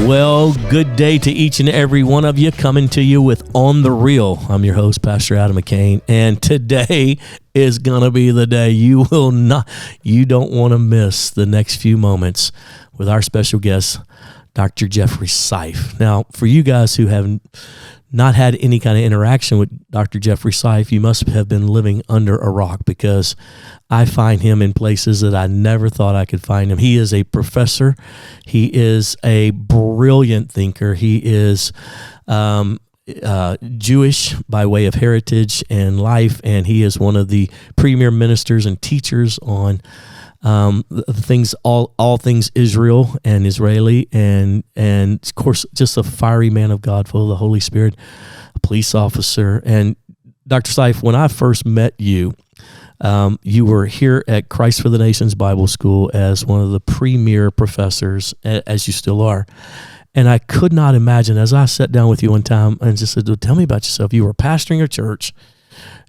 Well, good day to each and every one of you, coming to you with On the Real. I'm your host, Pastor Adam McCain, and today is going to be the day you don't want to miss the next few moments with our special guest, Dr. Jeffery Seif. Now, for you guys who have not had any kind of interaction with Dr. Jeffery Seif, you must have been living under a rock, because I find him in places that I never thought I could find him. He is a professor. He is a brilliant thinker. He is Jewish by way of heritage and life, and he is one of the premier ministers and teachers on things, all things Israel and Israeli, and of course, just a fiery man of God, full of the Holy Spirit, a police officer. And Dr. Seif, when I first met you, you were here at Christ for the Nations Bible School as one of the premier professors, as you still are. And I could not imagine, as I sat down with you one time and just said, "Tell me about yourself." You were pastoring a church.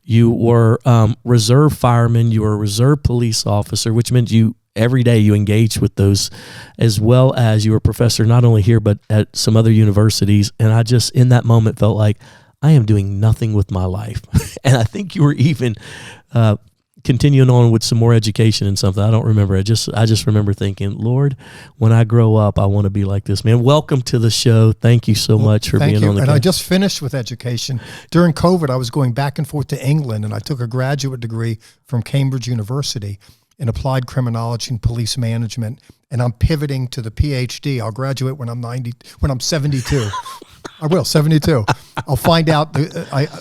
You were reserve fireman. You were a reserve police officer, which meant every day you engaged with those, as well as you were a professor not only here but at some other universities. And I just, in that moment, felt like I am doing nothing with my life. And I think you were even continuing on with some more education and something. I don't remember. I just remember thinking, Lord, when I grow up, I want to be like this man. Welcome to the show. Thank you so much for being on the. And I just finished with education. During COVID, I was going back and forth to England, and I took a graduate degree from Cambridge University in applied criminology and police management. And I'm pivoting to the PhD. I'll graduate when I'm 72. I will, 72. I'll find out.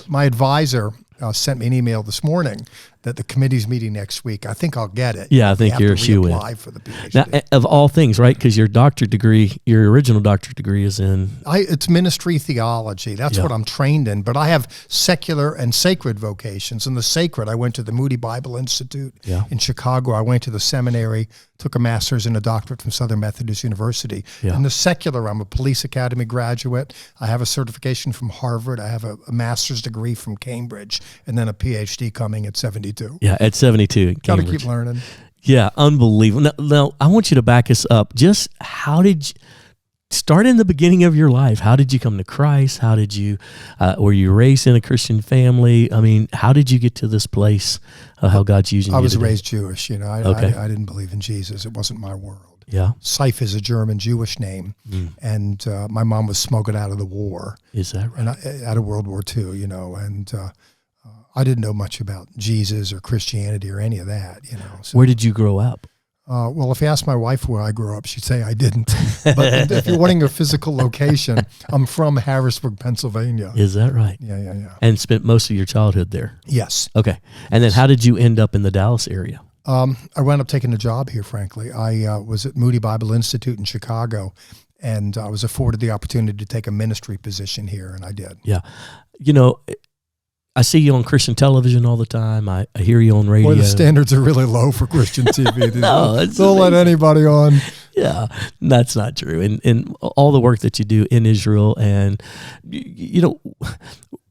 My advisor sent me an email this morning that the committee's meeting next week. I think I'll get it. Yeah, I think you're a shoe-in. Apply for the PhD. Now, of all things, right? Because your original doctorate degree is in... It's ministry theology. That's what I'm trained in. But I have secular and sacred vocations. In the sacred, I went to the Moody Bible Institute in Chicago. I went to the seminary, took a master's and a doctorate from Southern Methodist University. Yeah. In the secular, I'm a police academy graduate. I have a certification from Harvard. I have a master's degree from Cambridge, and then a PhD coming at 72. Yeah, at 72. Got to keep learning. Yeah, unbelievable. Now, I want you to back us up. Just how did you start in the beginning of your life? How did you come to Christ? How did you, were you raised in a Christian family? I mean, how did you get to this place of how God's using you? I was raised Jewish. I didn't believe in Jesus. It wasn't my world. Yeah. Seif is a German Jewish name, and my mom was smuggled out of the war. Is that right? And out of World War II, and I didn't know much about Jesus or Christianity or any of that, So, where did you grow up? Well, if you ask my wife where I grew up, she'd say I didn't. But if you're wanting a physical location, I'm from Harrisburg, Pennsylvania. Is that right? Yeah. And spent most of your childhood there? Yes. Okay. And then how did you end up in the Dallas area? I wound up taking a job here, frankly. I was at Moody Bible Institute in Chicago, and I was afforded the opportunity to take a ministry position here, and I did. Yeah. I see you on Christian television all the time. I hear you on radio. Boy, the standards are really low for Christian TV. No, don't let anybody on. Yeah, that's not true. And all the work that you do in Israel, and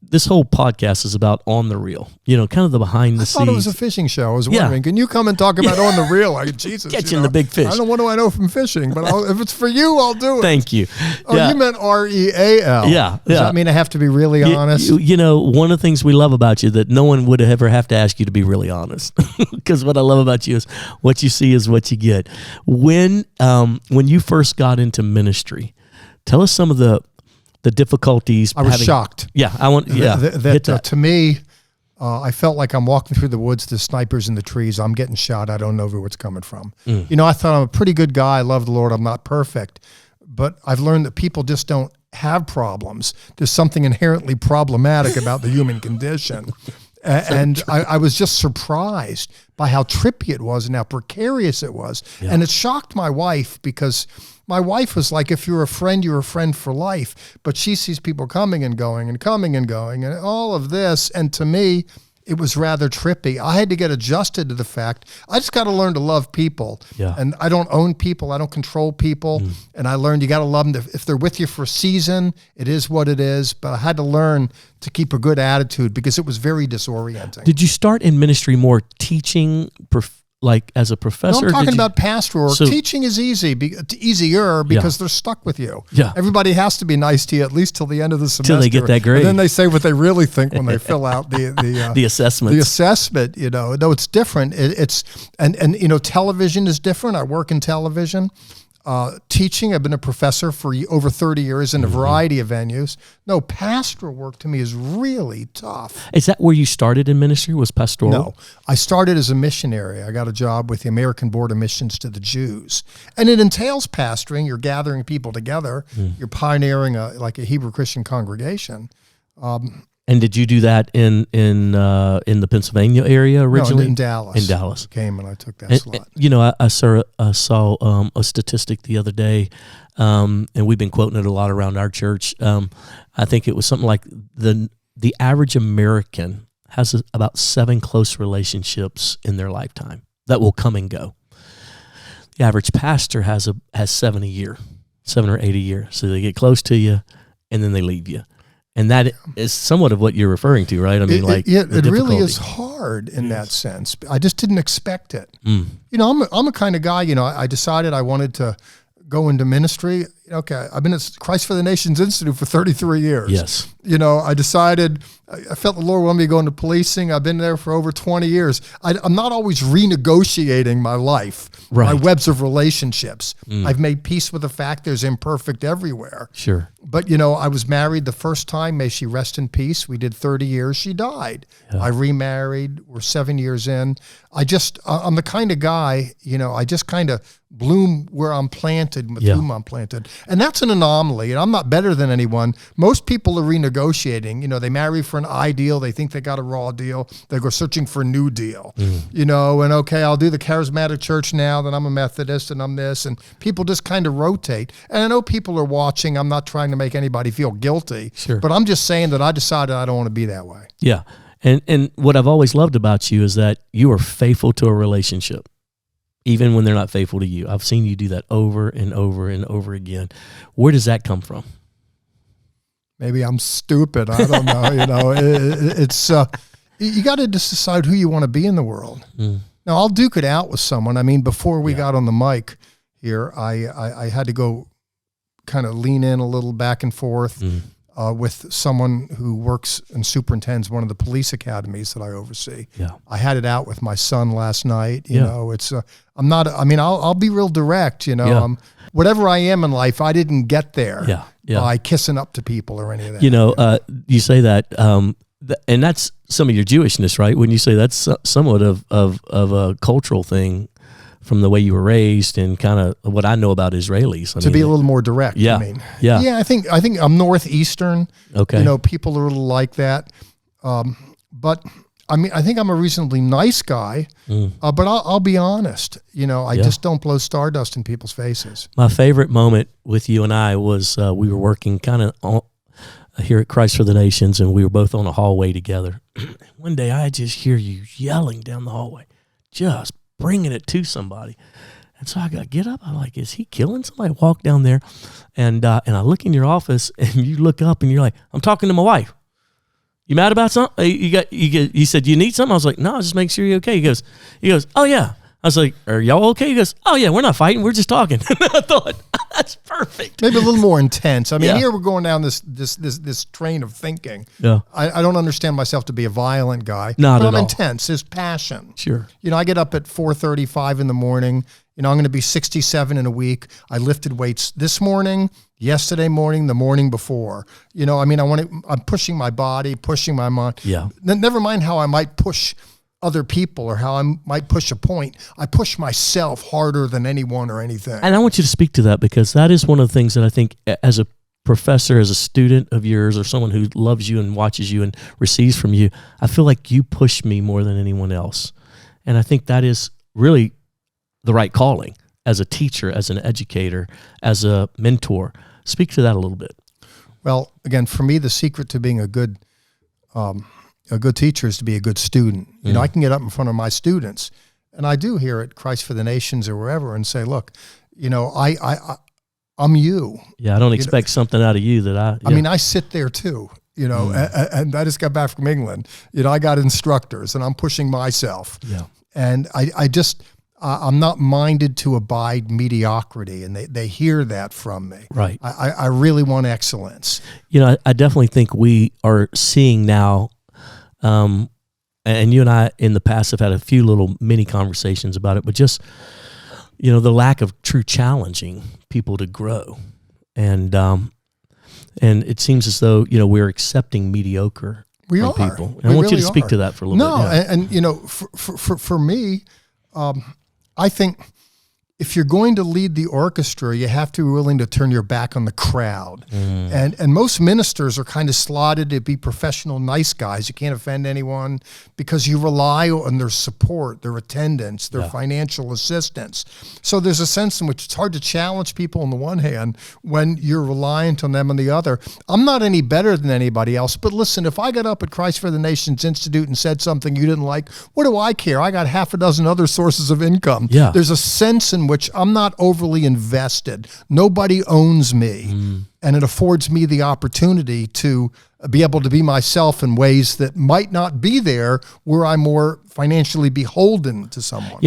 this whole podcast is about On the Real, kind of the behind the scenes. I thought it was a fishing show. I was wondering, can you come and talk about On the Real? Like, Jesus. Catching the big fish. I don't know what I know from fishing, but if it's for you, I'll do it. Thank you. Oh, you meant REAL. Yeah. Does that mean I have to be really honest? One of the things we love about you that no one would ever have to ask you to be really honest, because what I love about you is what you see is what you get. When you first got into ministry, tell us some of the difficulties. I was shocked. Yeah, I want. Yeah, to me, I felt like I'm walking through the woods. There's snipers in the trees. I'm getting shot. I don't know where it's coming from. I thought I'm a pretty good guy. I love the Lord. I'm not perfect, but I've learned that people just don't have problems. There's something inherently problematic about the human condition. And I was just surprised by how trippy it was and how precarious it was. Yeah. And it shocked my wife, because my wife was like, if you're a friend, you're a friend for life. But she sees people coming and going and coming and going and all of this. And to me, it was rather trippy. I had to get adjusted to the fact I just got to learn to love people. Yeah. And I don't own people. I don't control people. And I learned you got to love them. If they're with you for a season, it is what it is. But I had to learn to keep a good attitude because it was very disorienting. Did you start in ministry more teaching, like as a No, professor? I'm talking about pastoral work. So- Teaching is easier because they're stuck with you. Yeah. Everybody has to be nice to you at least till the end of the semester. Till they get that grade. And then they say what they really think when they fill out the the assessments. the assessment. No, it's different. And television is different. I work in television. Teaching, I've been a professor for over 30 years in a variety of venues. No, pastoral work to me is really tough. Is that where you started in ministry, was pastoral? No, I started as a missionary. I got a job with the American Board of Missions to the Jews. And it entails pastoring. You're gathering people together. You're pioneering a Hebrew Christian congregation. And did you do that in the Pennsylvania area originally? No, in Dallas. In Dallas. I came and I took that slot. I saw a statistic the other day, and we've been quoting it a lot around our church. I think it was something like the average American has about 7 close relationships in their lifetime that will come and go. The average pastor has 7 a year, 7 or 8 a year. So they get close to you, and then they leave you. And that is somewhat of what you're referring to, right? I mean, it really is hard in that sense. I just didn't expect it. I'm a kind of guy, I decided I wanted to go into ministry. Okay, I've been at Christ for the Nations Institute for 33 years. Yes. I decided, I felt the Lord wanted me to go into policing. I've been there for over 20 years. I'm not always renegotiating my life, my webs of relationships. I've made peace with the fact there's imperfect everywhere. Sure. But, I was married the first time. May she rest in peace. We did 30 years. She died. Yeah. I remarried. We're 7 years in. I'm the kind of guy, I just kind of bloom where I'm planted, with whom I'm planted. And that's an anomaly. And I'm not better than anyone. Most people are renegotiating. They marry for an ideal. They think they got a raw deal. They go searching for a new deal. And okay, I'll do the charismatic church now, then I'm a Methodist and I'm this. And people just kind of rotate. And I know people are watching. I'm not trying to make anybody feel guilty. Sure. But I'm just saying that I decided I don't want to be that way. Yeah. And what I've always loved about you is that you are faithful to a relationship, even when they're not faithful to you. I've seen you do that over and over and over again. Where does that come from? Maybe I'm stupid. I don't know. It's you got to just decide who you want to be in the world. Now, I'll duke it out with someone. I mean, before we got on the mic here, I had to go kind of lean in a little back and forth with someone who works and superintends one of the police academies that I oversee. Yeah. I had it out with my son last night. I'll be real direct, whatever I am in life, I didn't get there by kissing up to people or any of that. You say that, and that's some of your Jewishness, right? When you say that's somewhat of a cultural thing from the way you were raised and kind of what I know about Israelis. To be a little more direct, Yeah. I think I'm Northeastern. Okay. People are a little like that. But I think I'm a reasonably nice guy, but I'll be honest. I just don't blow stardust in people's faces. My favorite moment with you and I was we were working kind of here at Christ for the Nations, and we were both on a hallway together. One day I just hear you yelling down the hallway, just bringing it to somebody. And so I got to get up. I'm like, is he killing somebody? Walk down there, and I look in your office, and you look up, and you're like, I'm talking to my wife. You mad about something? You said, you need something? I was like, no, just make sure you're okay. He goes, oh yeah. I was like, are y'all okay? He goes, oh yeah, we're not fighting. We're just talking. I thought, that's perfect. Maybe a little more intense. Here we're going down this train of thinking. Yeah. I don't understand myself to be a violent guy. Not at all. I'm intense. There's passion. Sure. I get up at 4:35 in the morning. I'm going to be 67 in a week. I lifted weights this morning, yesterday morning, the morning before. I'm pushing my body, pushing my mind. Yeah. Never mind how I might push other people or how I might push a point. I push myself harder than anyone or anything. And I want you to speak to that, because that is one of the things that I think as a professor, as a student of yours, or someone who loves you and watches you and receives from you, I feel like you push me more than anyone else. And I think that is really the right calling as a teacher, as an educator, as a mentor. Speak to that a little bit. Well, again, for me, the secret to being a good teacher is to be a good student. I can get up in front of my students, and I do here at Christ for the Nations or wherever, and say, look, I'm you. Yeah, I don't expect something out of you that I... Yeah. I sit there too, and I just got back from England. I got instructors, and I'm pushing myself. Yeah. And I'm not minded to abide mediocrity, and they hear that from me. Right. I really want excellence. I definitely think we are seeing now, and you and I in the past have had a few little mini conversations about it, but just, the lack of true challenging people to grow. And it seems as though, we're accepting mediocre from people. And I want you to speak to that for a little bit. No, and for me, I think if you're going to lead the orchestra, you have to be willing to turn your back on the crowd. And most ministers are kind of slotted to be professional, nice guys. You can't offend anyone because you rely on their support, their attendance, their financial assistance. So there's a sense in which it's hard to challenge people on the one hand when you're reliant on them on the other. I'm not any better than anybody else, but listen, if I got up at Christ for the Nations Institute and said something you didn't like, what do I care? I got half a dozen other sources of income. Yeah. There's a sense in which I'm not overly invested. Nobody owns me. And it affords me the opportunity to be able to be myself in ways that might not be there where I'm more financially beholden to someone.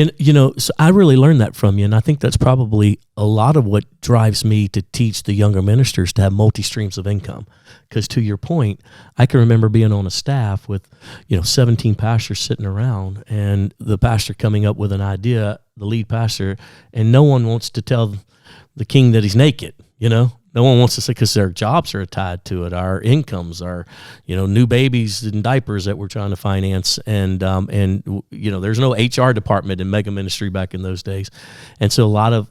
So I really learned that from you, and I think that's probably a lot of what drives me to teach the younger ministers to have multi-streams of income. Because to your point, I can remember being on a staff with, 17 pastors sitting around, and the pastor coming up with an idea, the lead pastor, and no one wants to tell the king that he's naked, No one wants to say, because their jobs are tied to it. Our incomes are, new babies and diapers that we're trying to finance. And there's no HR department in mega ministry back in those days. And so a lot of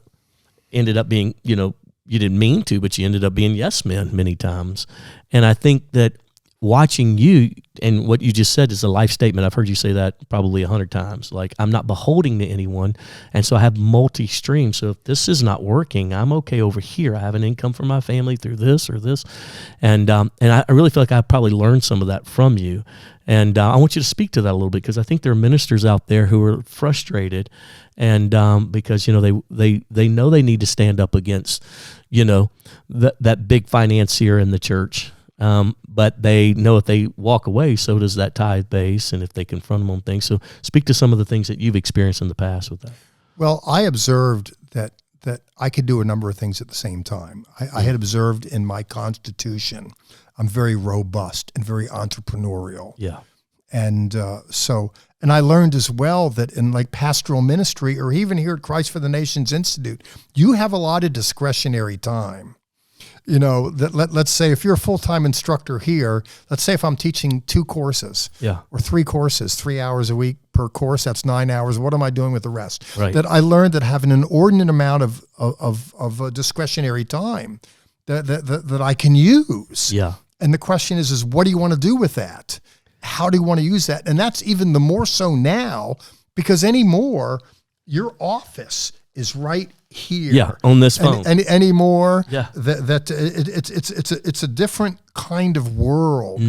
ended up being, you didn't mean to, but you ended up being yes men many times. And I think that watching you, and what you just said is a life statement. I've heard you say that probably 100 times. Like, I'm not beholden to anyone, and so I have multi-streams. So if this is not working, I'm okay over here. I have an income for my family through this or this, and I really feel like I probably learned some of that from you. And I want you to speak to that a little bit, because I think there are ministers out there who are frustrated, and because they know they need to stand up against that big financier in the church. But they know if they walk away, so does that tithe base, and if they confront them on things. So speak to some of the things that you've experienced in the past with that. Well, I observed that I could do a number of things at the same time. I had observed in my constitution, I'm very robust and very entrepreneurial. Yeah. And and I learned as well that in like pastoral ministry, or even here at Christ for the Nations Institute, you have a lot of discretionary time. Let's say if you're a full-time instructor here, let's say if I'm teaching 2 courses or 3 courses, 3 hours a week per course, that's 9 hours. What am I doing with the rest? Right. That I learned that having an inordinate amount of discretionary time that I can use. Yeah. And the question is what do you want to do with that? How do you want to use that? And that's even the more so now, because anymore, your office is right here. Yeah, on this phone. And anymore, yeah. It's a different kind of world.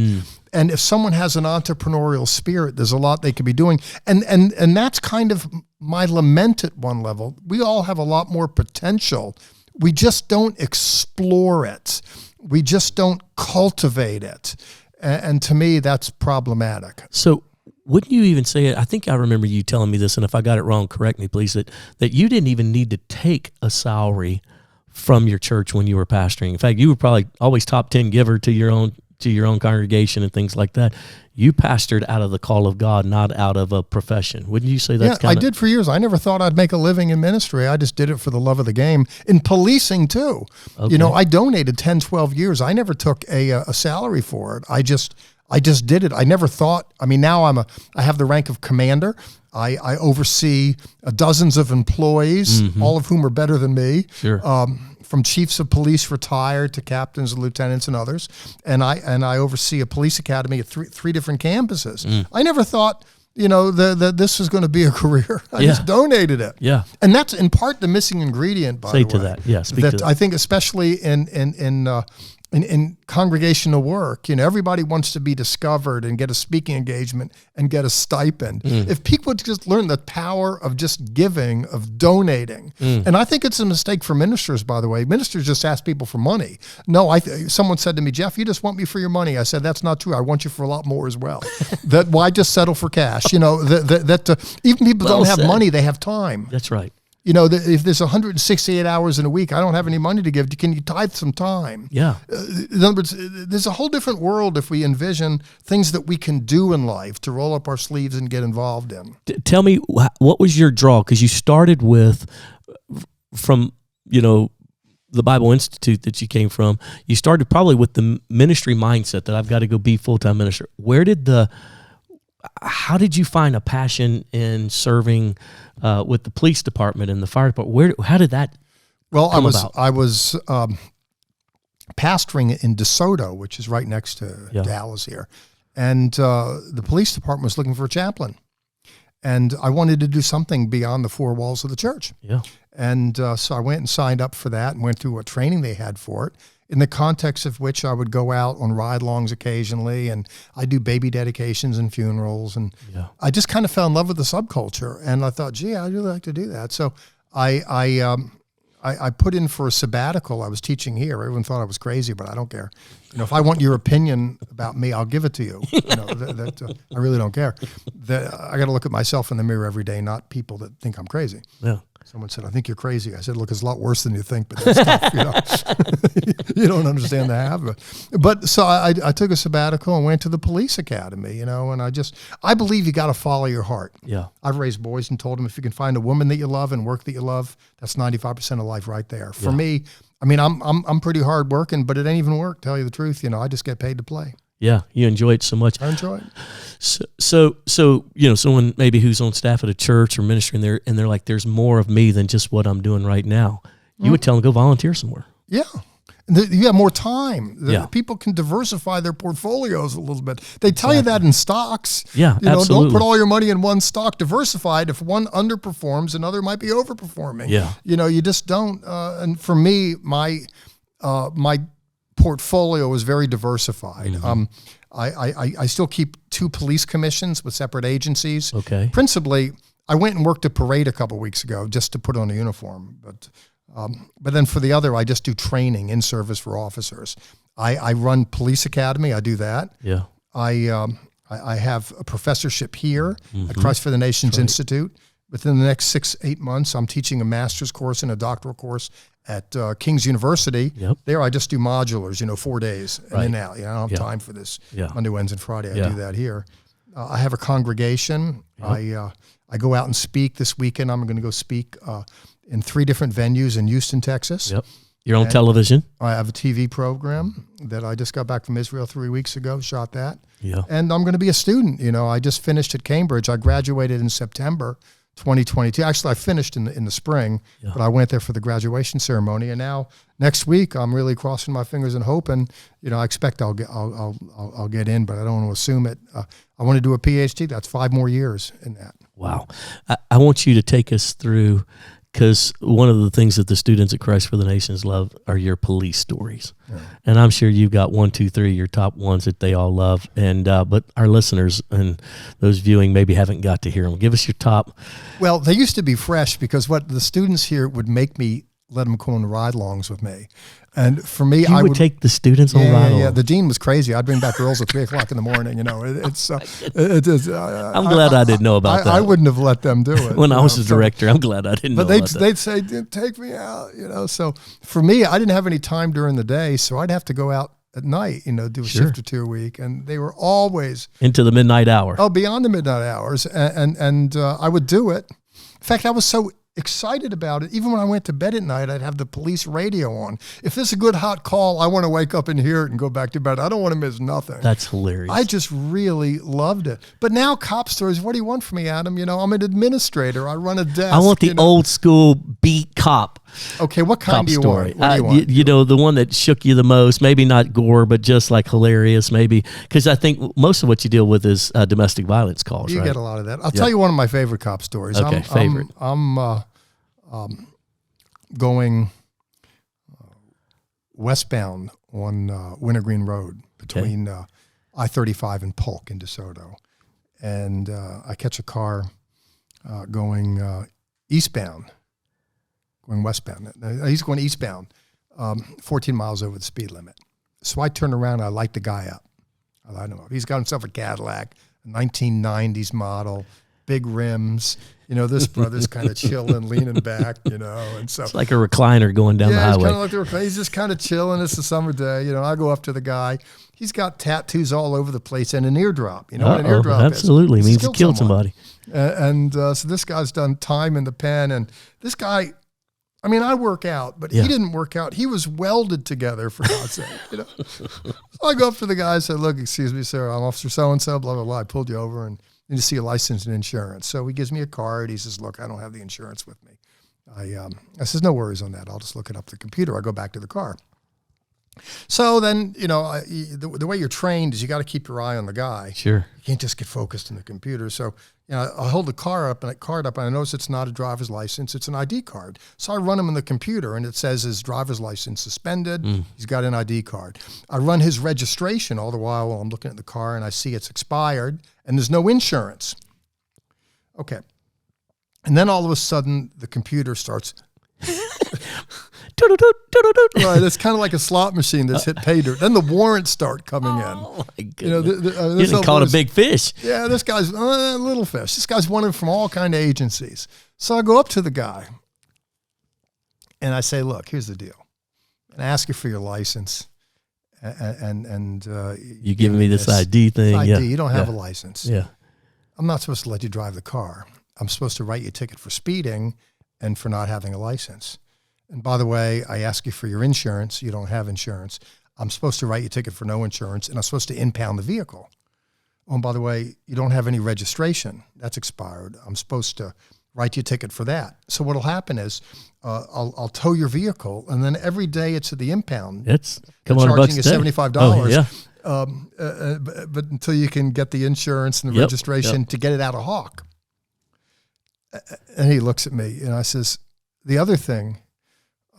And if someone has an entrepreneurial spirit, there's a lot they could be doing. And that's kind of my lament at one level. We all have a lot more potential. We just don't explore it. We just don't cultivate it. And to me, that's problematic. So wouldn't you even say it? I think I remember you telling me this, and if I got it wrong, correct me, please, that you didn't even need to take a salary from your church when you were pastoring. In fact, you were probably always top 10 giver to your own congregation and things like that. You pastored out of the call of God, not out of a profession. Wouldn't you say that's I did for years. I never thought I'd make a living in ministry. I just did it for the love of the game. In policing, too. Okay. I donated 10, 12 years. I never took a salary for it. I just did it. I never thought. Now I have the rank of commander. I oversee dozens of employees, all of whom are better than me. Sure. From chiefs of police retired to captains and lieutenants and others, and I oversee a police academy at three different campuses. I never thought that this was going to be a career. I just donated it. Yeah, and that's in part the missing ingredient. By the way, to that. Yeah, speak to that. I think especially in in congregational work. Everybody wants to be discovered and get a speaking engagement and get a stipend. If people would just learn the power of just giving, of donating, and I think it's a mistake for ministers, by the way. Ministers just ask people for money. No, someone said to me, Jeff, you just want me for your money. I said, that's not true. I want you for a lot more as well. Why just settle for cash? Even people don't have money, they have time. That's right. If there's 168 hours in a week, I don't have any money to give. Can you tithe some time? Yeah. In other words, there's a whole different world if we envision things that we can do in life to roll up our sleeves and get involved in. Tell me, what was your draw? Because you started from the Bible Institute that you came from. You started probably with the ministry mindset that I've got to go be full-time minister. How did you find a passion in serving with the police department and the fire department? How did that come about? I was pastoring in DeSoto, which is right next to Dallas here, and the police department was looking for a chaplain, and I wanted to do something beyond the four walls of the church. Yeah, and so I went and signed up for that and went through what training they had for it, in the context of which I would go out on ride-alongs occasionally, and I do baby dedications and funerals, and I just kind of fell in love with the subculture, and I thought, gee, I'd really like to do that. So I put in for a sabbatical. I was teaching here. Everyone thought I was crazy, but I don't care. If I want your opinion about me, I'll give it to you. I really don't care. I got to look at myself in the mirror every day, not people that think I'm crazy. Yeah. Someone said, I think you're crazy. I said, look, it's a lot worse than you think, but that's tough, you don't understand the habit. But so I took a sabbatical and went to the police academy, and I believe you got to follow your heart. Yeah. I've raised boys and told them if you can find a woman that you love and work that you love, that's 95% of life right there. For me, I'm pretty hard working, but it ain't even work, tell you the truth. I just get paid to play. Yeah, you enjoy it so much. I enjoy it. So someone maybe who's on staff at a church or ministry, and they're like, "There's more of me than just what I'm doing right now." You would tell them, "Go volunteer somewhere." Yeah, you have more time. People can diversify their portfolios a little bit. They tell you that in stocks. Yeah, Don't absolutely. put all your money in one stock. Diversify it. If one underperforms, another might be overperforming. Yeah, you just don't. And for me, my portfolio is very diversified. I still keep 2 police commissions with separate agencies. Okay. Principally, I went and worked a parade a couple of weeks ago just to put on a uniform. But then for the other, I just do training in service for officers. I run police academy. I do that. Yeah. I have a professorship here at Christ for the Nations Institute. Within the next 6-8 months, I'm teaching a master's course and a doctoral course at King's University. Yep. There I just do modulars, 4 days in and out. I don't have time for this Monday, Wednesday, and Friday. I do that here. I have a congregation. Yep. I go out and speak this weekend. I'm going to go speak in 3 different venues in Houston, Texas. Yep. You're on television. I have a TV program that I just got back from Israel 3 weeks ago, shot that. Yeah. And I'm going to be a student. I just finished at Cambridge. I graduated in September 2022. Actually, I finished in the spring, but I went there for the graduation ceremony. And now next week, I'm really crossing my fingers and hoping. I expect I'll get in, but I don't want to assume it. I want to do a PhD. That's 5 more years in that. Wow. I want you to take us through, because one of the things that the students at Christ for the Nations love are your police stories. Yeah. And I'm sure you've got 1, 2, 3, your top ones that they all love. And but our listeners and those viewing maybe haven't got to hear them. Give us your top. Well, they used to be fresh because what the students here would make me let them go on ride-alongs with me. And for me, I would take the students on ride-alongs. Yeah, the dean was crazy. I'd bring back girls at 3:00 in the morning. I'm glad I didn't know about that. I wouldn't have let them do it. When I was the director, I'm glad I didn't know about that. But they'd say, take me out, So for me, I didn't have any time during the day, so I'd have to go out at night, do a shift or 2 a week. And they were always... into the midnight hour. Oh, beyond the midnight hours. And I would do it. In fact, I was so excited about it. Even when I went to bed at night, I'd have the police radio on. If there's a good hot call, I want to wake up and hear it and go back to bed. I don't want to miss nothing. That's hilarious. I just really loved it. But now cop stories, what do you want from me, Adam? I'm an administrator. I run a desk. I want the old school beat cop. Okay, what kind do you story. want? What do you want? The one that shook you the most, maybe not gore, but just like hilarious, maybe. Because I think most of what you deal with is domestic violence calls, You right? get a lot of that. I'll tell you one of my favorite cop stories. Okay, favorite. I'm going westbound on Wintergreen Road between I-35 and Polk in DeSoto. And I catch a car going eastbound, going westbound. He's going eastbound, 14 miles over the speed limit. So I turn around, I light the guy up. I light him up. He's got himself a Cadillac, a 1990s model, big rims. You know, this brother's kind of chilling, leaning back, you know. And so It's like a recliner going down the highway. He's kind of like he's just kind of chilling. It's a summer day. You know, I go up to the guy. He's got tattoos all over the place and an eardrop. You know what an eardrop absolutely. is? Means he killed somebody. So this guy's done time in the pen. And this guy, I mean, I work out, but he didn't work out. He was welded together, for God's sake. You know? So I go up to the guy and say, look, excuse me, sir, I'm Officer so-and-so, blah, blah, blah. I pulled you over and need to see a license and insurance. So he gives me a card. He says, look, I don't have the insurance with me. I says, no worries on that. I'll just look it up the computer. I go back to the car. So then, you know, the way you're trained is you got to keep your eye on the guy. Sure. You can't just get focused on the computer. So, you know, I hold the card up, and I notice it's not a driver's license. It's an ID card. So I run him in the computer, and it says his driver's license suspended. He's got an ID card. I run his registration all the while I'm looking at the car, and I see it's expired, and there's no insurance. Okay. And then all of a sudden, the computer starts... Right, it's kind of like a slot machine that's hit pay dirt. Then the warrants start coming in. Oh my goodness! You know, You didn't call it a big fish. Yeah, this guy's a little fish. This guy's wanted from all kind of agencies. So I go up to the guy and I say, "Look, here's the deal," and I ask you for your license. And you giving me this ID thing? ID. Yeah, you don't have a license. Yeah, I'm not supposed to let you drive the car. I'm supposed to write you a ticket for speeding and for not having a license. And by the way, I ask you for your insurance. You don't have insurance. I'm supposed to write you a ticket for no insurance, and I'm supposed to impound the vehicle. Oh, and by the way, you don't have any registration. That's expired. I'm supposed to write you a ticket for that. So what'll happen is I'll tow your vehicle, and then every day it's at the impound. it's charging you $75. Oh, yeah. But until you can get the insurance and the registration to get it out of hawk. And he looks at me, and I says, the other thing,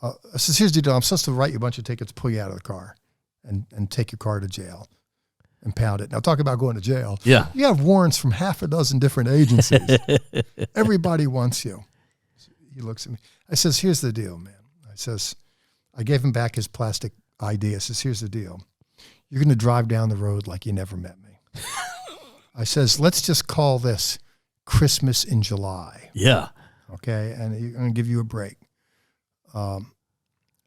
I says, here's the deal. I'm supposed to write you a bunch of tickets, pull you out of the car, and take your car to jail, and pound it. Now, talk about going to jail. Yeah. You have warrants from half a dozen different agencies. Everybody wants you. He looks at me. I says, here's the deal, man. I says, I gave him back his plastic ID. I says, here's the deal. You're going to drive down the road like you never met me. I says, let's just call this Christmas in July. Yeah. Okay. And I'm going to give you a break.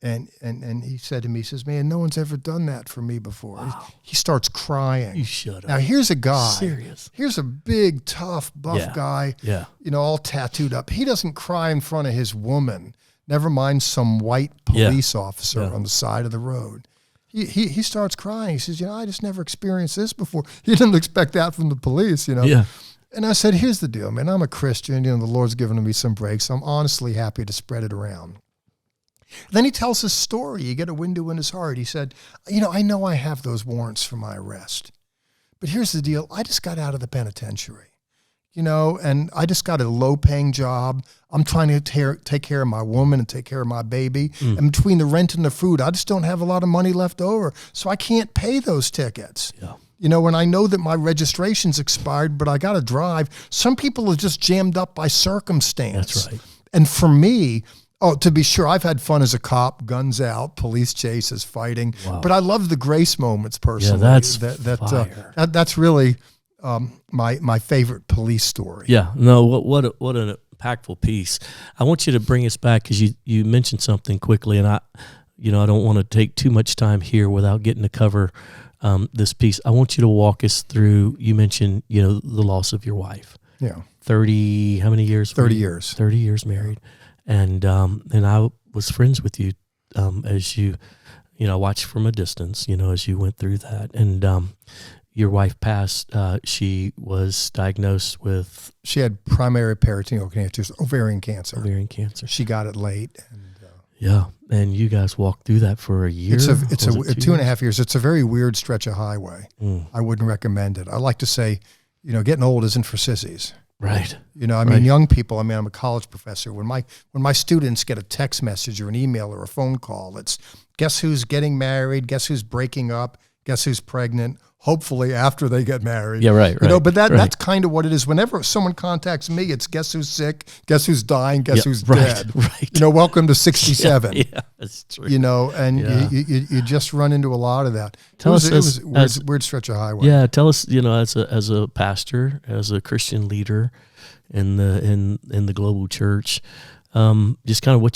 And he said to me, he says, man, no one's ever done that for me before. Wow. He starts crying. You shut up. Now, here's a guy. Serious. Here's a big, tough, buff guy. Yeah. You know, all tattooed up. He doesn't cry in front of his woman. Never mind some white police officer on the side of the road. He starts crying. He says, you know, I just never experienced this before. He didn't expect that from the police, you know. Yeah. And I said, here's the deal, man. I'm a Christian. You know, the Lord's given me some breaks. So I'm honestly happy to spread it around. Then he tells his story. You get a window in his heart. He said, you know I have those warrants for my arrest. But here's the deal. I just got out of the penitentiary, you know, and I just got a low-paying job. I'm trying to take care of my woman and take care of my baby. And between the rent and the food, I just don't have a lot of money left over. So I can't pay those tickets. Yeah. You know, and I know that my registration's expired, but I got to drive. Some people are just jammed up by circumstance. That's right. And for me, to be sure, I've had fun as a cop, guns out, police chases, fighting. Wow. But I love the grace moments personally. Yeah, that's really my favorite police story. Yeah, no, what an impactful piece. I want you to bring us back because you mentioned something quickly, and I don't want to take too much time here without getting to cover this piece. I want you to walk us through. You mentioned the loss of your wife. Yeah, 30. How many years? 30 years. 30 years married. And I was friends with you as you watched from a distance, as you went through that. And your wife passed. She was diagnosed with... She had primary peritoneal cancer, ovarian cancer. Ovarian cancer. She got it late. And, yeah, and you guys walked through that for a year? It's a 2.5 years. It's a very weird stretch of highway. I wouldn't recommend it. I like to say, getting old isn't for sissies. Right. Young people, I'm a college professor. When my students get a text message or an email or a phone call, it's Guess who's getting married? Guess who's breaking up? Guess who's pregnant? Hopefully after they get married. Yeah, right. But that's kind of what it is. Whenever someone contacts me, it's guess who's sick, guess who's dying, guess who's dead. Right. Welcome to 67. Yeah, that's true. And you just run into a lot of that. It was a weird stretch of highway. Yeah, tell us, as a pastor, as a Christian leader in the global church, just kind of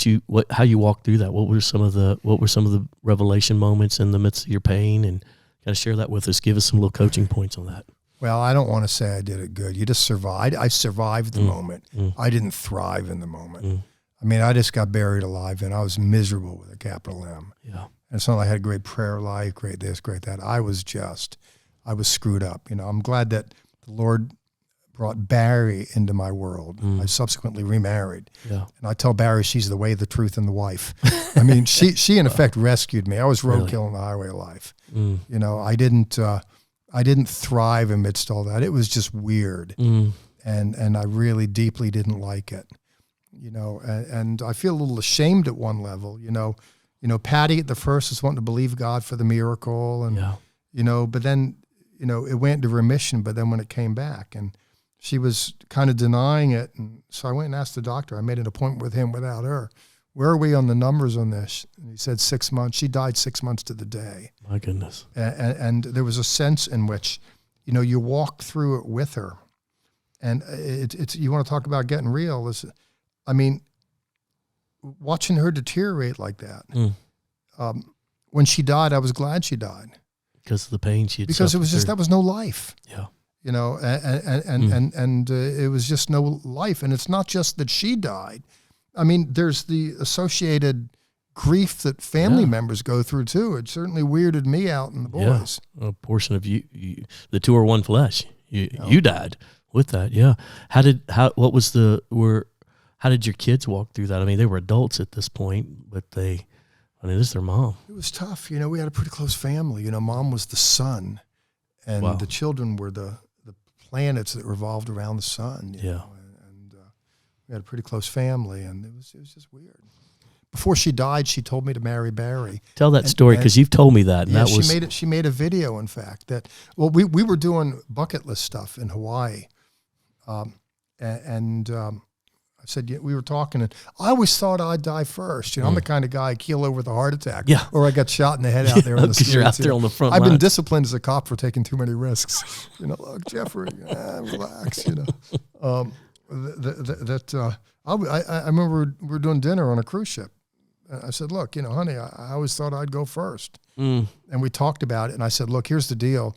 how you walked through that. What were some of the revelation moments in the midst of your pain, and kind of share that with us. Give us some little coaching points on that. Well, I don't want to say I did it good. You just survived. I survived the moment. I didn't thrive in the moment. I mean, I just got buried alive, and I was miserable with a capital M. Yeah. And it's not like I had a great prayer life, great this, great that. I was screwed up. I'm glad that the Lord brought Barry into my world. I subsequently remarried. Yeah. And I tell Barry she's the way, the truth, and the wife. I mean, she in effect rescued me. I was roadkill on the highway of life. I didn't thrive amidst all that. It was just weird. And I really deeply didn't like it. And I feel a little ashamed at one level. Patty at the first was wanting to believe God for the miracle, and but then it went into remission. But then when it came back, and she was kind of denying it, and so I went and asked the doctor. I made an appointment with him without her. Where are we on the numbers on this? And he said 6 months. She died 6 months to the day. My goodness. And there was a sense in which, you walk through it with her, and it's you want to talk about getting real. Watching her deteriorate like that. When she died, I was glad she died. Because of the pain she had Because it was suffered. that was no life. Yeah. And it was just no life. And it's not just that she died. I mean, there's the associated grief that family members go through too. It certainly weirded me out and the boys. Yeah. A portion of you, the two are one flesh. You died with that. Yeah. How did your kids walk through that? I mean, they were adults at this point, but this is their mom. It was tough. We had a pretty close family. Mom was the sun, and the children were the planets that revolved around the sun. You know? And we had a pretty close family, and it was just weird. Before she died, she told me to marry Barry. Tell that story, because you've told me that. And she made a video, in fact, that we were doing bucket list stuff in Hawaii, I said, we were talking, and I always thought I'd die first. I'm the kind of guy I keel over with a heart attack, or I got shot in the head out there on the streets. You're out there on the front I've line. been disciplined as a cop for taking too many risks. Look, Jeffery, relax. I remember we were doing dinner on a cruise ship. I said, look, honey, I always thought I'd go first. And we talked about it, and I said, look, here's the deal.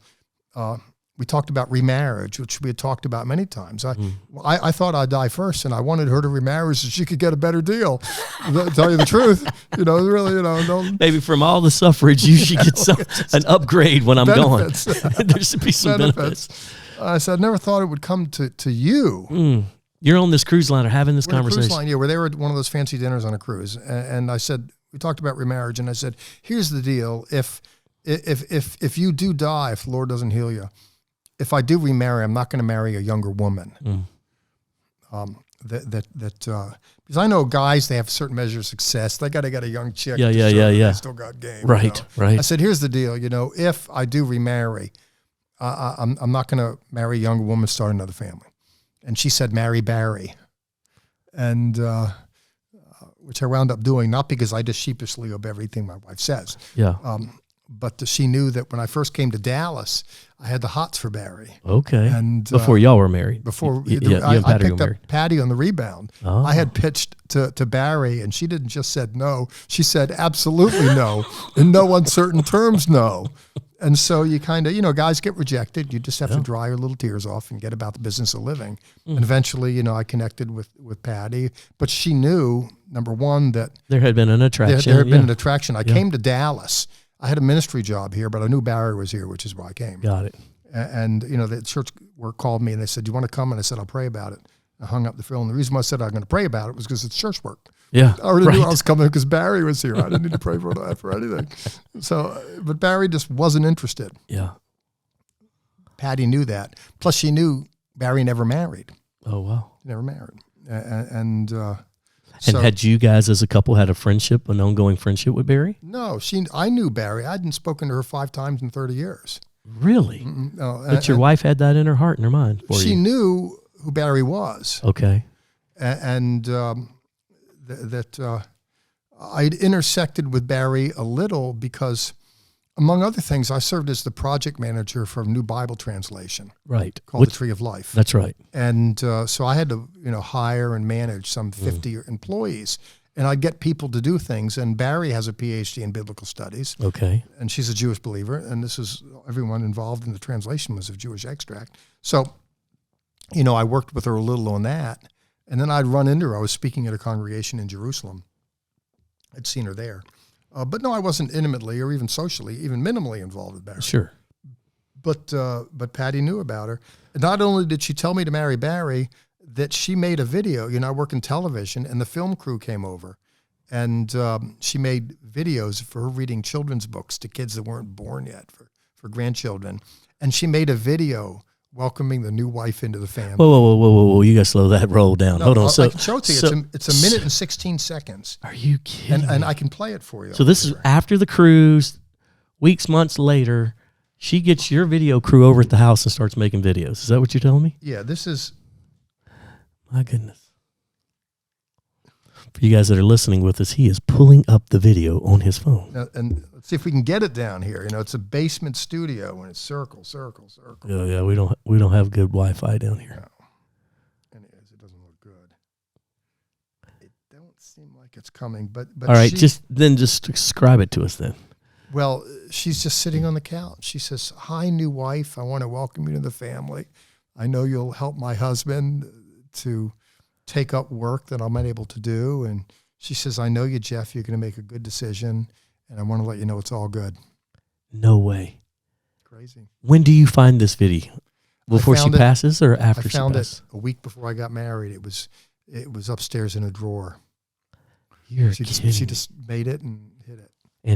We talked about remarriage, which we had talked about many times. I thought I'd die first, and I wanted her to remarry so she could get a better deal. To tell you the truth, really, don't. Maybe from all the suffrage, you should get an upgrade when I'm gone. There should be some benefits. I said, I never thought it would come to you. You're on this cruise line or having this conversation. Cruise line, where they were at one of those fancy dinners on a cruise, and I said, we talked about remarriage, and I said, here's the deal: if you do die, if the Lord doesn't heal you. If I do remarry, I'm not going to marry a younger woman. Because I know guys, they have a certain measure of success. They got to get a young chick. Yeah. They still got game. Right. I said, here's the deal. If I do remarry, I'm not going to marry a younger woman, start another family. And she said, marry Barry. And which I wound up doing, not because I just sheepishly obey everything my wife says. Yeah. But she knew that when I first came to Dallas, I had the hots for Barry. Okay. And before y'all were married. Before I picked up Patty on the rebound. Oh. I had pitched to Barry, and she didn't just said no. She said absolutely no, in no uncertain terms no. And so you kind of, guys get rejected. You just have to dry your little tears off and get about the business of living. And eventually, I connected with Patty. But she knew, number one, that there had been an attraction. There had been an attraction. I came to Dallas. I had a ministry job here, but I knew Barry was here, which is why I came. Got it. And the church work called me, and they said, do you want to come? And I said, I'll pray about it. I hung up the phone. And the reason why I said I'm going to pray about it was because it's church work. Yeah. I already knew I was coming because Barry was here. I didn't need to pray for anything. So, but Barry just wasn't interested. Yeah. Patty knew that. Plus, she knew Barry never married. Oh, wow. He never married. And And had you guys as a couple had a friendship, an ongoing friendship with Barry? No, I knew Barry. I hadn't spoken to her 5 times in 30 years. Really? No, but your wife had that in her heart and her mind for you. She knew who Barry was. Okay. And I'd intersected with Barry a little because, among other things, I served as the project manager for a new Bible translation. Right. Called The Tree of Life. That's right. And so I had to, hire and manage some 50 employees. And I'd get people to do things. And Barry has a PhD in biblical studies. Okay. And she's a Jewish believer. And everyone involved in the translation was of Jewish extract. So, I worked with her a little on that. And then I'd run into her. I was speaking at a congregation in Jerusalem. I'd seen her there. But no, I wasn't intimately or even socially, even minimally involved with Barry. Sure. But Patty knew about her. And not only did she tell me to marry Barry, that she made a video. I work in television, and the film crew came over. And she made videos for her reading children's books to kids that weren't born yet, for grandchildren. And she made a video welcoming the new wife into the family. Whoa. You got to slow that roll down. No, Hold on. I can show it to you. It's a minute and 16 seconds. Are you kidding? And I can play it for you. So this is after the cruise, weeks, months later, she gets your video crew over at the house and starts making videos. Is that what you're telling me? Yeah, this is... My goodness. For you guys that are listening with us, he is pulling up the video on his phone. And let's see if we can get it down here. It's a basement studio, and it's circle. Yeah, we don't have good Wi-Fi down here. No. Anyways, it doesn't look good. It don't seem like it's coming, but all right, just describe it to us then. Well, she's just sitting on the couch. She says, "Hi, new wife. I want to welcome you to the family. I know you'll help my husband to take up work that I'm unable to do." And she says, "I know you, Jeff. You're going to make a good decision, and I want to let you know it's all good." No way. Crazy. When do you find this video? Before she passes or after she passes? I found it a week before I got married. It was upstairs in a drawer. She just made it and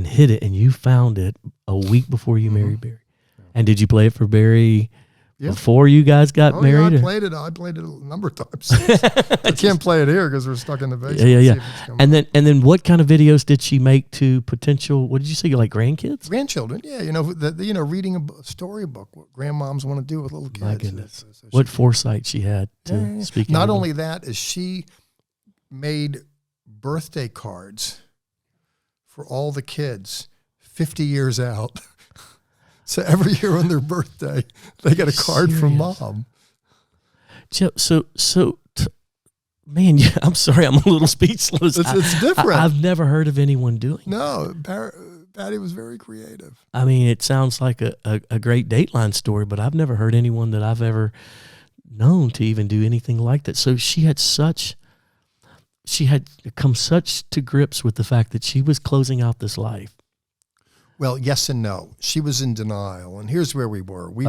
hid it. And you found it a week before you married Barry. Yeah. And did you play it for Barry before you guys got married? Yeah, I played it a number of times. I can't play it here because we're stuck in the basement. Yeah. And then what kind of videos did she make to potential, what did you say, like grandkids? Grandchildren, yeah. Reading a storybook, what grandmoms want to do with little kids. My goodness. What foresight she had to speak. Not only that, is she made birthday cards for all the kids 50 years out. So every year on their birthday, they get a card from mom. Man, I'm sorry, I'm a little speechless. It's different. I've never heard of anyone doing that. No, Patty was very creative. I mean, it sounds like a great Dateline story, but I've never heard anyone that I've ever known to even do anything like that. So she had come such to grips with the fact that she was closing out this life. Well, yes and no. She was in denial, and here's where we were. We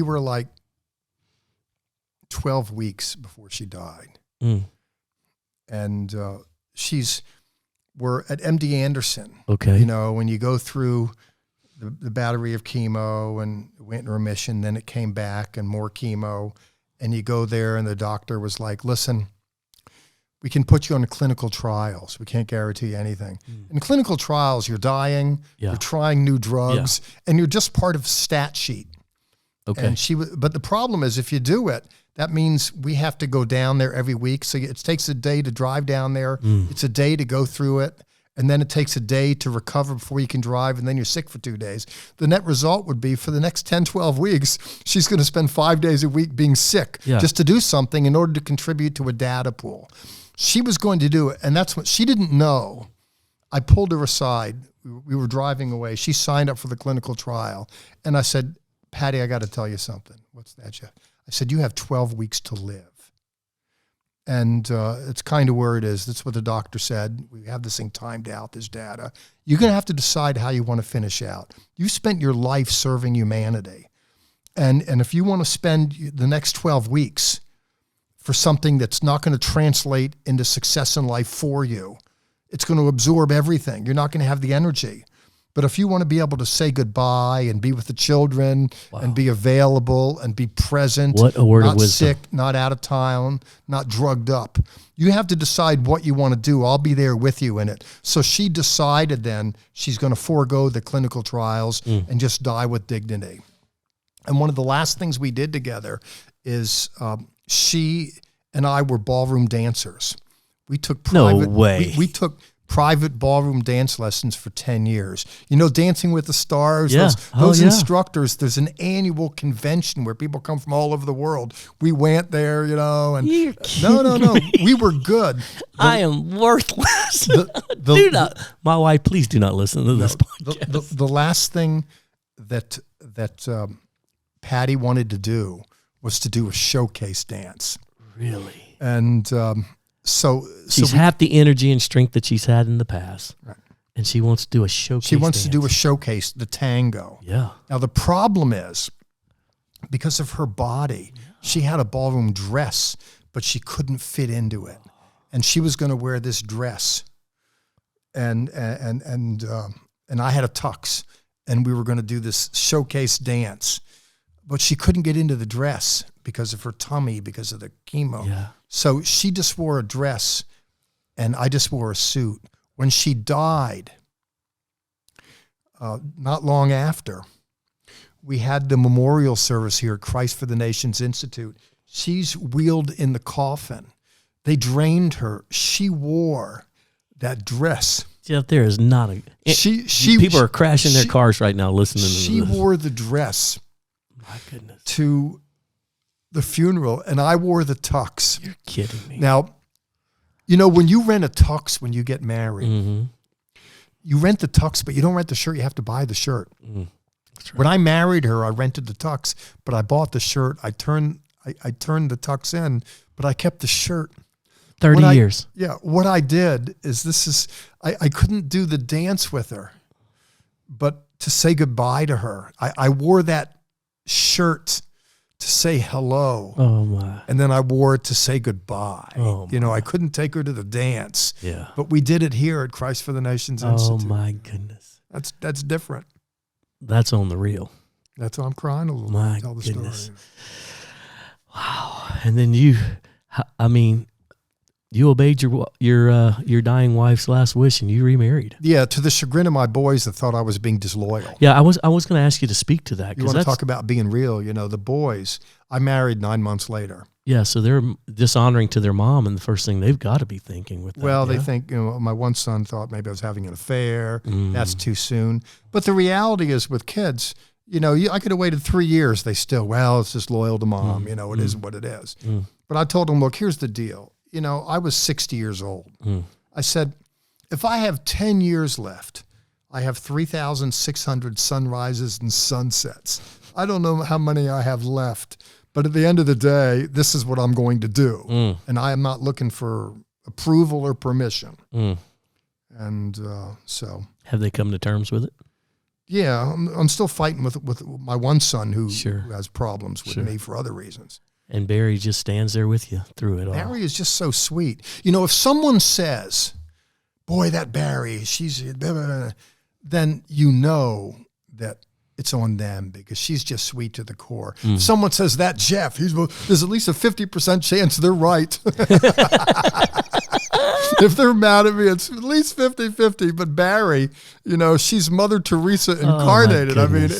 were like 12 weeks before she died, and we're at MD Anderson. Okay, when you go through the battery of chemo and went in remission, then it came back and more chemo, and you go there, and the doctor was like, "Listen, we can put you on clinical trials. We can't guarantee anything. In clinical trials, you're dying, you're trying new drugs, and you're just part of a stat sheet." Okay. But the problem is, if you do it, that means we have to go down there every week. So it takes a day to drive down there. It's a day to go through it. And then it takes a day to recover before you can drive. And then you're sick for 2 days. The net result would be for the next 10, 12 weeks, she's going to spend 5 days a week being sick just to do something in order to contribute to a data pool. She was going to do it, and that's what she didn't know. I pulled her aside. We were driving away. She signed up for the clinical trial, and I said, "Patty, I got to tell you something." "What's that, Jeff?" I said, "You have 12 weeks to live." And it's kind of where it is. That's what the doctor said. We have this thing timed out, this data. You're going to have to decide how you want to finish out. You spent your life serving humanity. And if you want to spend the next 12 weeks for something that's not going to translate into success in life for you, it's going to absorb everything. You're not going to have the energy. But if you want to be able to say goodbye and be with the children and be available and be present, what a word of not wisdom. sick, not out of town, not drugged up, you have to decide what you want to do. I'll be there with you in it. So she decided then she's going to forego the clinical trials and just die with dignity. And one of the last things we did together is she and I were ballroom dancers. We took private, No way. We took private ballroom dance lessons for 10 years. You know, Dancing with the Stars, Yeah. those Yeah. instructors, there's an annual convention where people come from all over the world. We went there, you know, and You're no, we were good. I am worthless. The- Do not. My wife, please do not listen to this podcast. The last thing that Patty wanted to do was to do a showcase dance. Really? And so She's half the energy and strength that she's had in the past. Right. And she wants to do a showcase. She wants to do a dance. showcase, the tango. Yeah. Now, the problem is, because of her body, she had a ballroom dress, but she couldn't fit into it. And she was going to wear this dress. And I had a tux, and we were going to do this showcase dance. But she couldn't get into the dress because of her tummy, because of the chemo. Yeah. So she just wore a dress, and I just wore a suit. When she died, not long after, we had the memorial service here at Christ for the Nations Institute. She's wheeled in the coffin. They drained her. She wore that dress. Jeff, there is not a... people are crashing their cars right now listening to this. She wore the dress. My goodness. To the funeral, and I wore the tux. You're kidding me. Now, you know, when you rent a tux when you get married, you rent the tux, but you don't rent the shirt. You have to buy the shirt. That's right. When I married her, I rented the tux, but I bought the shirt. I turned the tux in, but I kept the shirt. 30 years. What I did is I couldn't do the dance with her, but to say goodbye to her, I wore that shirt to say hello. Oh my. And then I wore it to say goodbye. Oh, you know, I couldn't take her to the dance. Yeah. But we did it here at Christ for the Nations Institute. Oh my goodness. That's different. That's on the real. That's why I'm crying a little My bit. Tell the goodness. story. Wow. And then you obeyed your dying wife's last wish and you remarried. Yeah, to the chagrin of my boys that thought I was being disloyal. Yeah, I was going to ask you to speak to that. You want to talk about being real? You know, the boys, I married 9 months later. Yeah, so they're dishonoring to their mom, and the first thing they've got to be thinking with that. Well, yeah? they think, you know, my one son thought maybe I was having an affair. That's too soon. But the reality is with kids, you know, I could have waited 3 years. They still, it's just loyal to mom. You know, it is what it is. But I told them, look, here's the deal. You know, I was 60 years old. I said, if I have 10 years left, I have 3,600 sunrises and sunsets. I don't know how many I have left, but at the end of the day, this is what I'm going to do. And I am not looking for approval or permission. And so. Have they come to terms with it? Yeah, I'm still fighting with my one son who has problems with me for other reasons. And Barry just stands there with you through it all. Barry is just so sweet. You know, if someone says, boy, that Barry, she's, blah, blah, blah, then you know that it's on them because she's just sweet to the core. If someone says that Jeff, there's at least a 50% chance they're right. If they're mad at me, it's at least 50-50. But Barry, you know, she's Mother Teresa incarnated. I mean,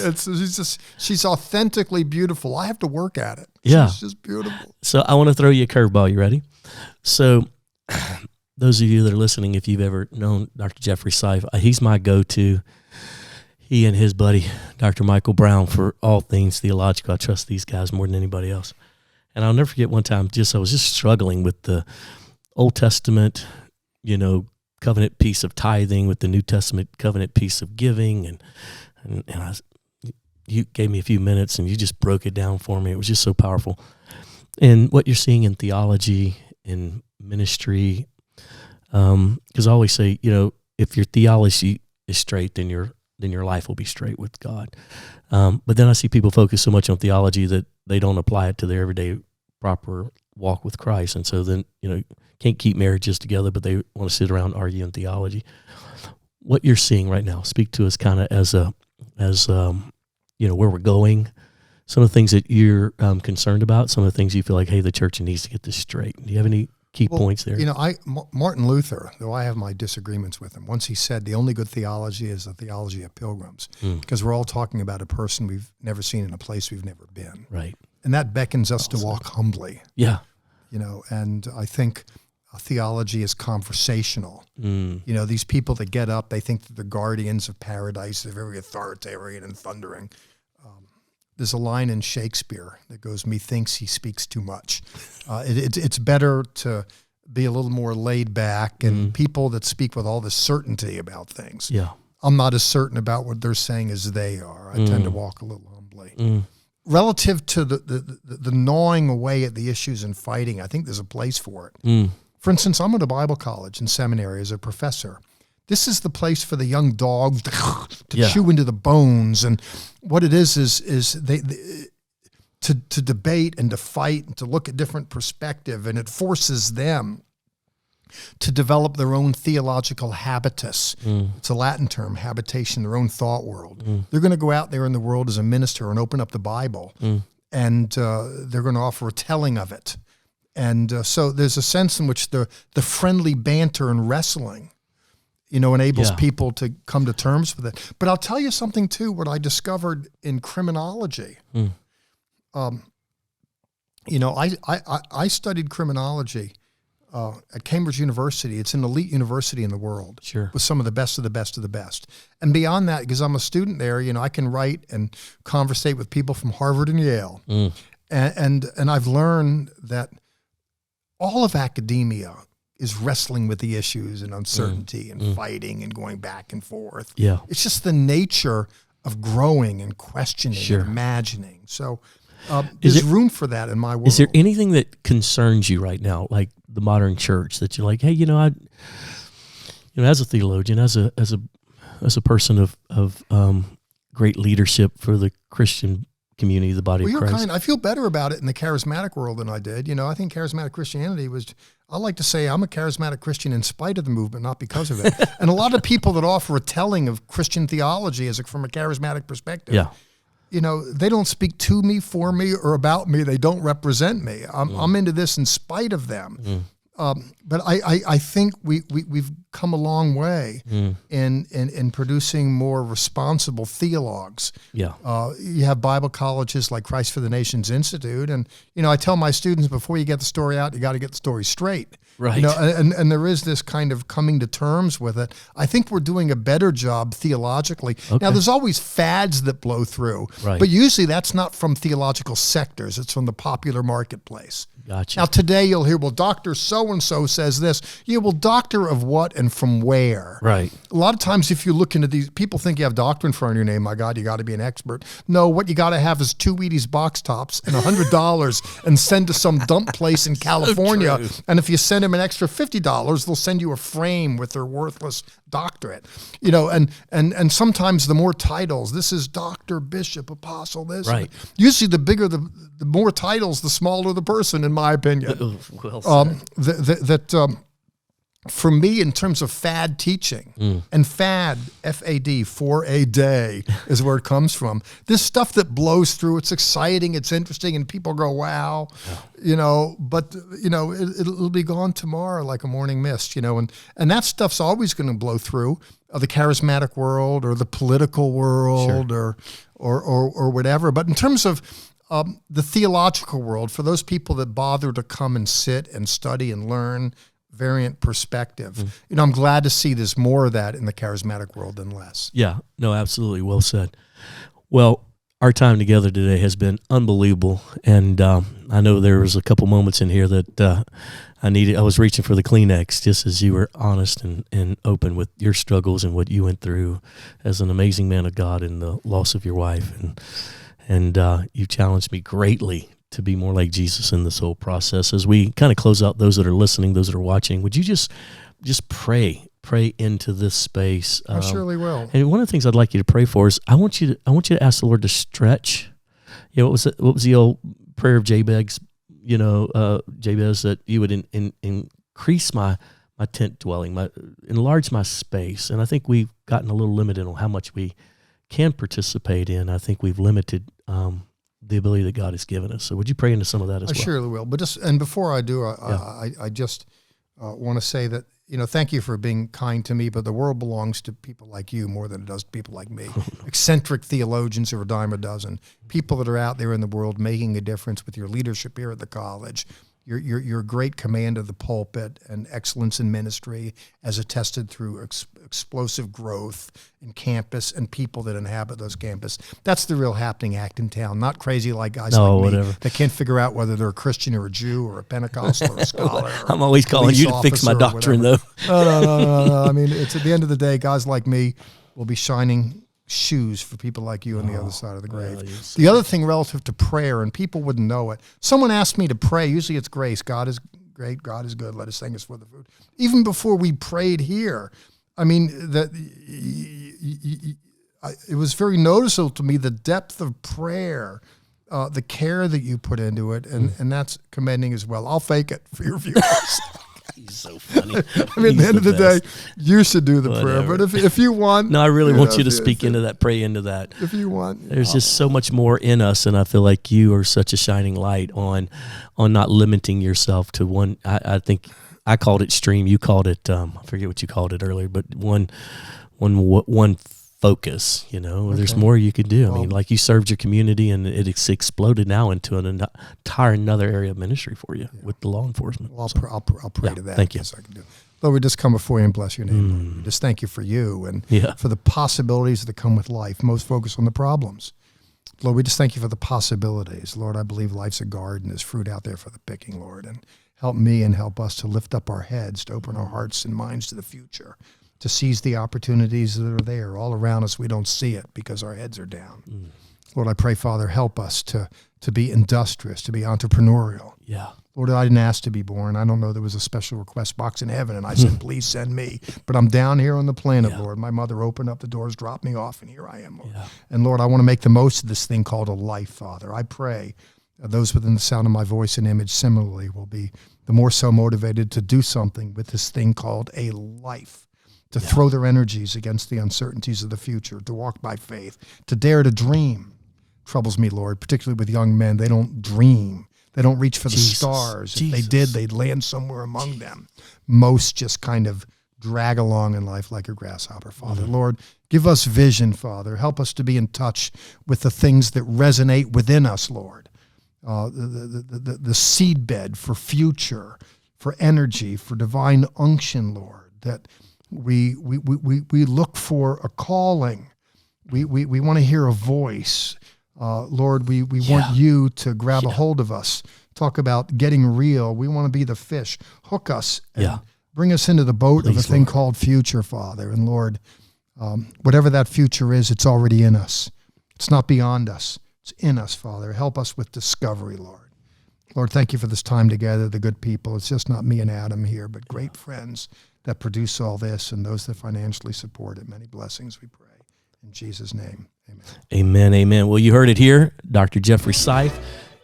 she's authentically beautiful. I have to work at it. Yeah. She's just beautiful. So I want to throw you a curveball. You ready? So those of you that are listening, if you've ever known Dr. Jeffery Seif, he's my go-to. He and his buddy, Dr. Michael Brown, for all things theological. I trust these guys more than anybody else. And I'll never forget one time, I was just struggling with the Old Testament, you know, covenant piece of tithing with the New Testament covenant piece of giving. And you gave me a few minutes and you just broke it down for me. It was just so powerful. And what you're seeing in theology, in ministry, because I always say, you know, if your theology is straight, then your life will be straight with God. But then I see people focus so much on theology that they don't apply it to their everyday proper walk with Christ. And so then, you know, can't keep marriages together, but they want to sit around arguing theology. what you're seeing right now. Speak to us kind of as where we're going. Some of the things that you're concerned about. Some of the things you feel like, hey, the church needs to get this straight. Do you have any key points there? Martin Luther, though I have my disagreements with him, once he said the only good theology is the theology of pilgrims, because we're all talking about a person we've never seen in a place we've never been. Right. And that beckons us to walk humbly. Yeah. And I think theology is conversational. These people that get up, they think that they're guardians of paradise, they're very authoritarian and thundering. There's a line in Shakespeare that goes, "Methinks he speaks too much." It's better to be a little more laid back, and people that speak with all this certainty about things. Yeah. I'm not as certain about what they're saying as they are. I tend to walk a little humbly. Relative to the gnawing away at the issues and fighting, I think there's a place for it. For instance, I'm at a Bible college and seminary as a professor. This is the place for the young dog to chew into the bones, and what it is they to debate and to fight and to look at different perspective, and it forces them to develop their own theological habitus. It's a Latin term, habitation, their own thought world. They're going to go out there in the world as a minister and open up the Bible, and they're going to offer a telling of it. And so there's a sense in which the friendly banter and wrestling enables people to come to terms with it. But I'll tell you something, too, what I discovered in criminology. I studied criminology at Cambridge University. It's an elite university in the world. Sure. With some of the best of the best of the best. And beyond that, because I'm a student there, I can write and conversate with people from Harvard and Yale. And I've learned that all of academia is wrestling with the issues and uncertainty and fighting and going back and forth. Yeah. It's just the nature of growing and questioning and imagining. So there's room for that in my world. Is there anything that concerns you right now, like the modern church, that you're like, hey, as a theologian, as a person of great leadership for the Christian community, the body of Christ? I feel better about it in the charismatic world than I did. I think charismatic Christianity I like to say I'm a charismatic Christian in spite of the movement, not because of it. And a lot of people that offer a telling of Christian theology from a charismatic perspective, they don't speak to me, for me, or about me. They don't represent me. I'm into this in spite of them. But I think we've come a long way in producing more responsible theologues. Yeah. You have Bible colleges like Christ for the Nations Institute, and I tell my students, before you get the story out, you got to get the story straight. Right. And there is this kind of coming to terms with it. I think we're doing a better job theologically. Okay. Now, there's always fads that blow through, but usually that's not from theological sectors. It's from the popular marketplace. Gotcha. Now, today you'll hear, well, Dr. So-and-so says this. Yeah, well, doctor of what and from where? Right. A lot of times if you look into these, people think you have doctor in front of your name. My God, you got to be an expert. No, what you got to have is 2 Wheaties box tops and $100 and send to some dump place in California. And if you send them an extra $50, they'll send you a frame with their worthless doctorate. And sometimes the more titles, this is doctor, bishop, apostle, this. Right. Usually the bigger, the more titles, the smaller the person, in my opinion. Well said. For me, in terms of fad teaching, and fad, F-A-D, for a day, is where it comes from. This stuff that blows through, it's exciting, it's interesting, and people go, wow, but it'll be gone tomorrow like a morning mist, and that stuff's always going to blow through the charismatic world or the political world or whatever. But in terms of the theological world, for those people that bother to come and sit and study and learn variant perspective, I'm glad to see there's more of that in the charismatic world than less. Yeah, no, absolutely. Well said. Well, our time together today has been unbelievable, and I know there was a couple moments in here that I was reaching for the Kleenex, just as you were honest and open with your struggles and what you went through as an amazing man of God and the loss of your wife, and you challenged me greatly to be more like Jesus in this whole process. As we kind of close out, those that are listening, those that are watching, would you just pray into this space? I surely will. And one of the things I'd like you to pray for is I want you to ask the Lord to stretch. What was the old prayer of Jabez? Jabez, that you would increase my tent dwelling, enlarge my space. And I think we've gotten a little limited on how much we can participate in. I think we've limited the ability that God has given us. So would you pray into some of that as well? I surely will. But before I do, I just want to say that, thank you for being kind to me, but the world belongs to people like you more than it does to people like me. Eccentric theologians who are a dime a dozen, people that are out there in the world making a difference with your leadership here at the college, your great command of the pulpit and excellence in ministry as attested through explosive growth in campus and people that inhabit those campus. That's the real happening act in town, not crazy like guys like me that can't figure out whether they're a Christian or a Jew or a Pentecostal or a scholar. I'm always calling you to fix my doctrine, though. No. I mean, it's at the end of the day, guys like me will be shining shoes for people like you on the other side of the grave. The other thing relative to prayer, and people wouldn't know it, someone asked me to pray. Usually it's grace. God is great. God is good. Let us thank us for the food. Even before we prayed here, I mean, it was very noticeable to me, the depth of prayer, the care that you put into it, and that's commending as well. I'll fake it for your viewers. He's so funny. I mean, at the end of the day, you should do the prayer. But if you want... No, I really want you to speak into that, pray into that. If you want. There's just so much more in us, and I feel like you are such a shining light on not limiting yourself to one. I think I called it stream. You called it, I forget what you called it earlier, but one focus, There's more you could do. I mean, like you served your community and it's exploded now into an entire another area of ministry for you with the law enforcement. Well, I'll pray to that. Thank you. I can do. Lord, we just come before you and bless your name. Lord. We just thank you for you and for the possibilities that come with life. Most focus on the problems. Lord, we just thank you for the possibilities. Lord, I believe life's a garden. There's fruit out there for the picking, Lord. And help me and help us to lift up our heads, to open our hearts and minds to the future, to seize the opportunities that are there all around us. We don't see it because our heads are down. Lord, I pray, Father, help us to be industrious, to be entrepreneurial. Yeah. Lord, I didn't ask to be born. I don't know there was a special request box in heaven, and I said, please send me. But I'm down here on the planet, Lord. My mother opened up the doors, dropped me off, and here I am, Lord. Yeah. And Lord, I want to make the most of this thing called a life, Father. I pray those within the sound of my voice and image similarly will be the more so motivated to do something with this thing called a life, to throw their energies against the uncertainties of the future, to walk by faith, to dare to dream. Troubles me, Lord, particularly with young men. They don't dream. They don't reach for the stars. If they did, they'd land somewhere among them. Most just kind of drag along in life like a grasshopper, Father. Lord, give us vision, Father. Help us to be in touch with the things that resonate within us, Lord. The seedbed for future, for energy, for divine unction, Lord, that we look for a calling. We want to hear a voice. Lord, we want you to grab a hold of us. Talk about getting real. We want to be the fish. Hook us and bring us into the boat of a thing called future, Father. And Lord, whatever that future is, it's already in us. It's not beyond us. It's in us, Father. Help us with discovery, Lord. Lord, thank you for this time together, the good people. It's just not me and Adam here, but great friends that produce all this and those that financially support it. Many blessings, we pray. In Jesus' name, amen. Amen, amen. Well, you heard it here, Dr. Jeffery Seif.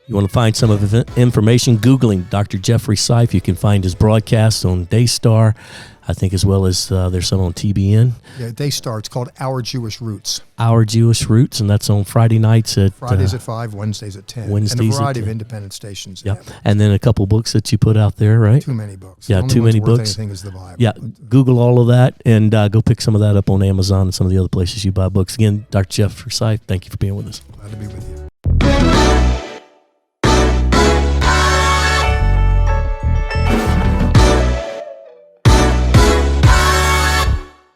You want to find some of his information, Googling Dr. Jeffery Seif. You can find his broadcast on Daystar, I think, as well as there's some on TBN. Yeah, Daystar. It's called Our Jewish Roots. Our Jewish Roots, and that's on Friday nights at... Fridays at 5, Wednesdays at 10. Wednesdays and a variety of independent stations. Yeah, and then a couple books that you put out there, right? Too many books. Yeah, too many books. Anything is the Bible. Yeah, Google all of that and go pick some of that up on Amazon and some of the other places you buy books. Again, Dr. Jeffery Seif, thank you for being with us. Glad to be with you.